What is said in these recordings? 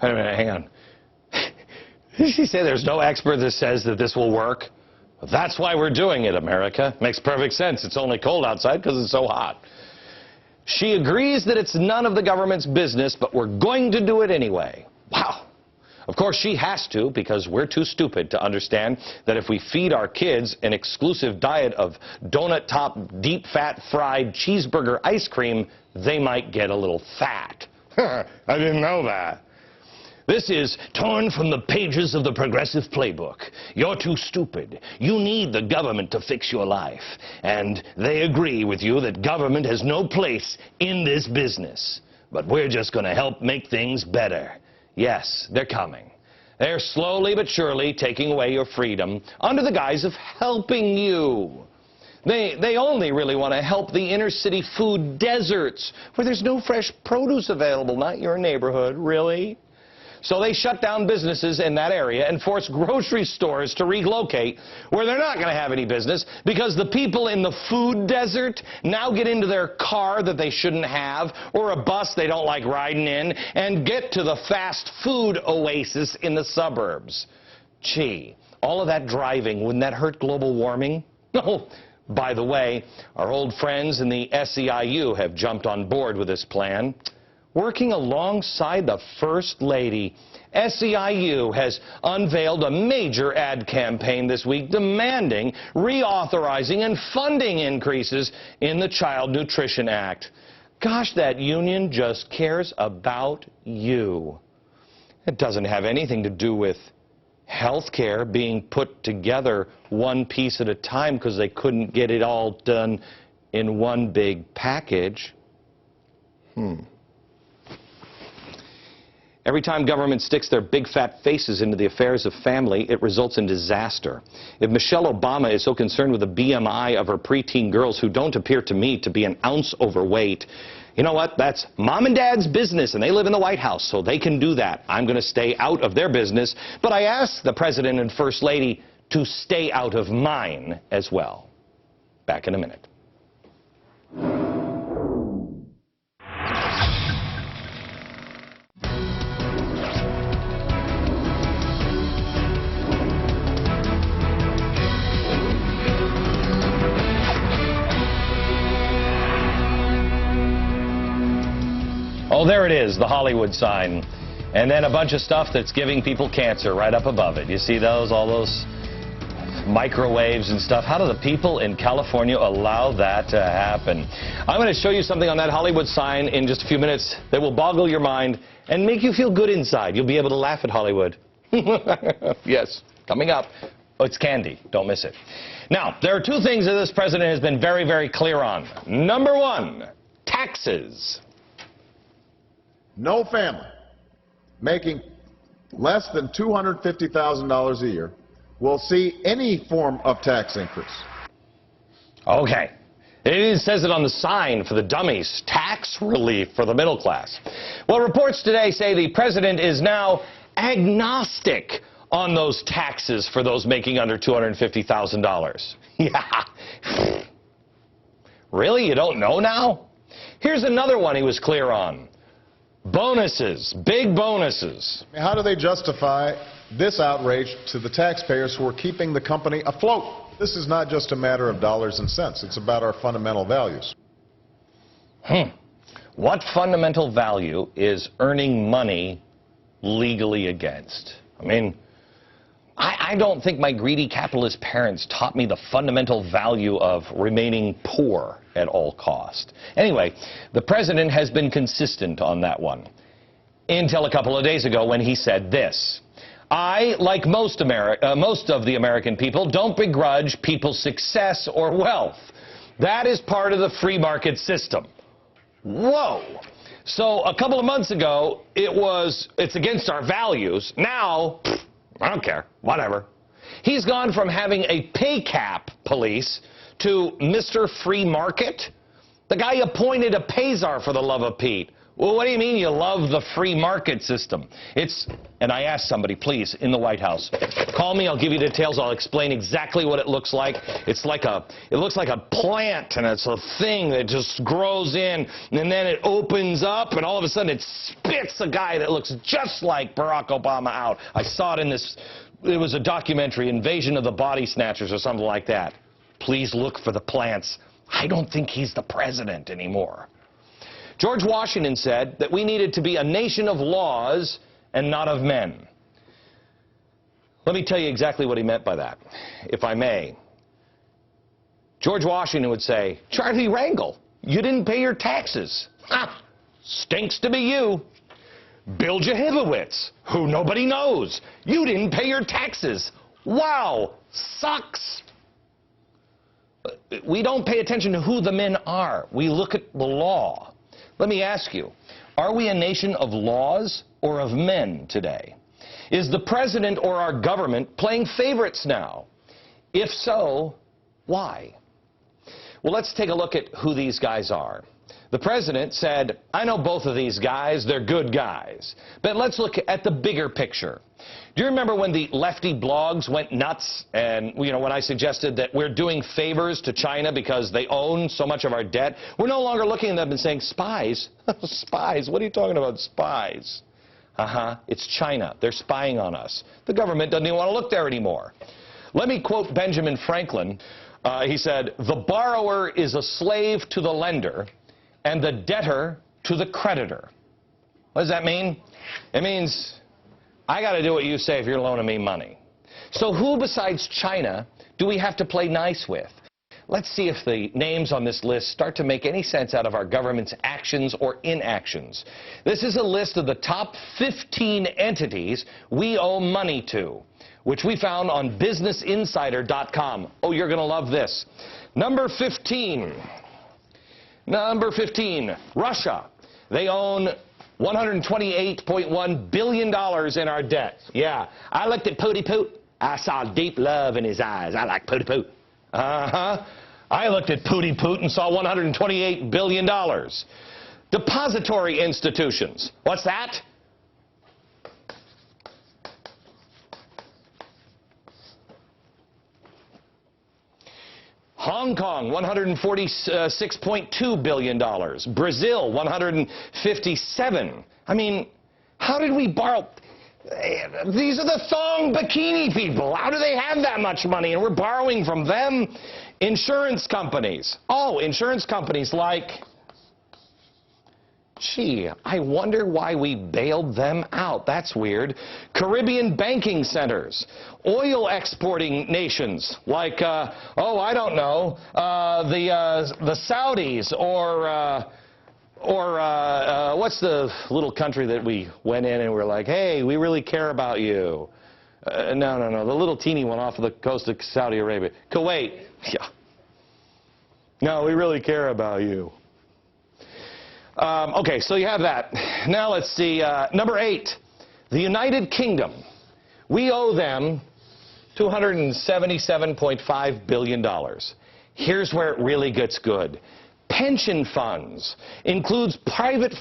Wait a minute, hang on. Did she say there's no expert that says that this will work? Well, that's why we're doing it, America. Makes perfect sense. It's only cold outside because it's so hot. She agrees that it's none of the government's business, but we're going to do it anyway. Wow. Of course, she has to, because we're too stupid to understand that if we feed our kids an exclusive diet of donut-top, deep-fat fried cheeseburger ice cream, they might get a little fat. I didn't know that. This is torn from the pages of the Progressive Playbook. You're too stupid. You need the government to fix your life. And they agree with you that government has no place in this business. But we're just going to help make things better. Yes, they're coming. They're slowly but surely taking away your freedom under the guise of helping you. They only really want to help the inner city food deserts where there's no fresh produce available, not your neighborhood, really. So they shut down businesses in that area and force grocery stores to relocate where they're not going to have any business because the people in the food desert now get into their car that they shouldn't have or a bus they don't like riding in and get to the fast food oasis in the suburbs. Gee, all of that driving, wouldn't that hurt global warming? No. By the way, our old friends in the SEIU have jumped on board with this plan. Working alongside the First Lady, SEIU has unveiled a major ad campaign this week demanding reauthorizing and funding increases in the Child Nutrition Act. Gosh, that union just cares about you. It doesn't have anything to do with health care being put together one piece at a time because they couldn't get it all done in one big package. Every time government sticks their big fat faces into the affairs of family, it results in disaster. If Michelle Obama is so concerned with the BMI of her preteen girls who don't appear to me to be an ounce overweight, you know what? That's mom and dad's business, and they live in the White House, so they can do that. I'm going to stay out of their business, but I ask the President and First Lady to stay out of mine as well. Back in a minute. Oh, there it is, the Hollywood sign. And then a bunch of stuff that's giving people cancer right up above it. You see those, all those microwaves and stuff? How do the people in California allow that to happen? I'm going to show you something on that Hollywood sign in just a few minutes that will boggle your mind and make you feel good inside. You'll be able to laugh at Hollywood. Yes, coming up. Oh, it's candy. Don't miss it. Now, there are two things that this president has been very, very clear on. Number one, taxes. No family making less than $250,000 a year will see any form of tax increase. Okay. It says it on the sign for the dummies, tax relief for the middle class. Well, reports today say the president is now agnostic on those taxes for those making under $250,000. Yeah. Really? You don't know now? Here's another one he was clear on. Bonuses, big bonuses. How do they justify this outrage to the taxpayers who are keeping the company afloat? This is not just a matter of dollars and cents. It's about our fundamental values. What fundamental value is earning money legally against? I mean, I don't think my greedy capitalist parents taught me the fundamental value of remaining poor at all cost. Anyway, the president has been consistent on that one until a couple of days ago when he said this. I, like most of the American people, don't begrudge people's success or wealth. That is part of the free market system. Whoa. So a couple of months ago, it's against our values. Now, I don't care, whatever. He's gone from having a pay cap police to Mr. Free Market. The guy appointed a pay czar, for the love of Pete. Well, what do you mean you love the free market system? And I asked somebody, please, in the White House, call me, I'll give you details, I'll explain exactly what it looks like. It looks like a plant, and it's a thing that just grows in, and then it opens up, and all of a sudden it spits a guy that looks just like Barack Obama out. I saw it in it was a documentary, Invasion of the Body Snatchers or something like that. Please look for the plants. I don't think he's the president anymore. George Washington said that we needed to be a nation of laws and not of men. Let me tell you exactly what he meant by that, if I may. George Washington would say, Charlie Rangel, you didn't pay your taxes. Ha! Stinks to be you. Bill Jehivowitz, who nobody knows. You didn't pay your taxes. Wow, sucks. We don't pay attention to who the men are. We look at the law. Let me ask you, are we a nation of laws or of men today? Is the president or our government playing favorites now? If so, why? Well, let's take a look at who these guys are. The president said, I know both of these guys, they're good guys. But let's look at the bigger picture. Do you remember when the lefty blogs went nuts and, when I suggested that we're doing favors to China because they own so much of our debt? We're no longer looking at them and saying, spies? Spies? What are you talking about, spies? It's China. They're spying on us. The government doesn't even want to look there anymore. Let me quote Benjamin Franklin. He said, the borrower is a slave to the lender and the debtor to the creditor. What does that mean? It means I got to do what you say if you're loaning me money. So who besides China do we have to play nice with? Let's see if the names on this list start to make any sense out of our government's actions or inactions. This is a list of the top 15 entities we owe money to, which we found on businessinsider.com. Oh, you're going to love this. Number 15. Number 15, Russia. They own $128.1 billion in our debt. Yeah, I looked at Pooty Poot. I saw deep love in his eyes. I like Pooty Poot. I looked at Pooty Poot and saw $128 billion. Depository institutions. What's that? Hong Kong, $146.2 billion. Brazil, $157. I mean, how did we borrow? These are the thong bikini people. How do they have that much money? And we're borrowing from them. Insurance companies. Oh, insurance companies like, gee, I wonder why we bailed them out. That's weird. Caribbean banking centers. Oil exporting nations like, I don't know, the Saudis or what's the little country that we went in and we're like, hey, we really care about you. No, the little teeny one off of the coast of Saudi Arabia. Kuwait. Yeah. No, we really care about you. Okay, so you have that. Now let's see. Number 8, the United Kingdom. We owe them $277.5 billion. Here's where it really gets good. Pension funds includes private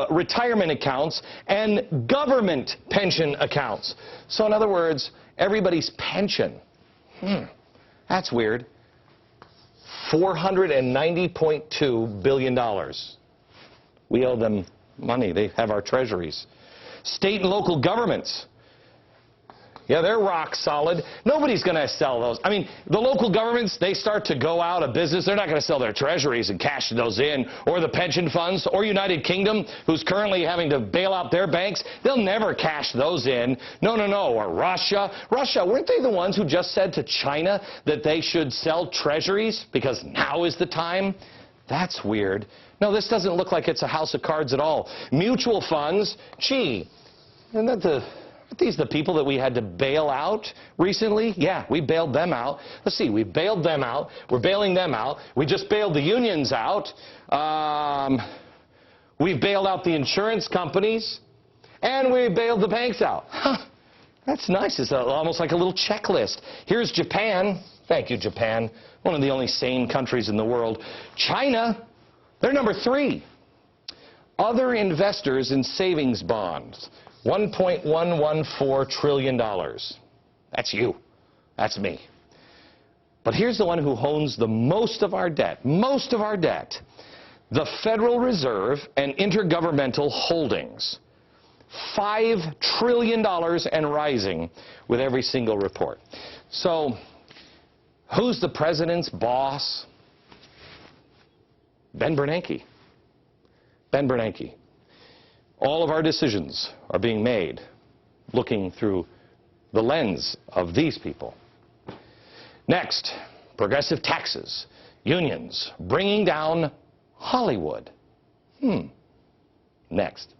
retirement accounts and government pension accounts. So in other words, everybody's pension. That's weird. $490.2 billion. We owe them money. They have our treasuries. State and local governments. Yeah, they're rock solid. Nobody's going to sell those. I mean, the local governments, they start to go out of business. They're not going to sell their treasuries and cash those in, or the pension funds, or United Kingdom, who's currently having to bail out their banks. They'll never cash those in. No. Or Russia. Russia, weren't they the ones who just said to China that they should sell treasuries because now is the time? That's weird. No, this doesn't look like it's a house of cards at all. Mutual funds, gee, aren't these the people that we had to bail out recently? Yeah, we bailed them out. Let's see, we bailed them out. We're bailing them out. We just bailed the unions out. We've bailed out the insurance companies. And we bailed the banks out. That's nice. It's almost like a little checklist. Here's Japan. Thank you, Japan. One of the only sane countries in the world. China, they're number 3. Other investors in savings bonds, $1.114 trillion. That's you. That's me. But here's the one who owns the most of our debt, the Federal Reserve and intergovernmental holdings. $5 trillion and rising with every single report. So, who's the president's boss? Ben Bernanke. Ben Bernanke. All of our decisions are being made looking through the lens of these people. Next, progressive taxes, unions, bringing down Hollywood. Next.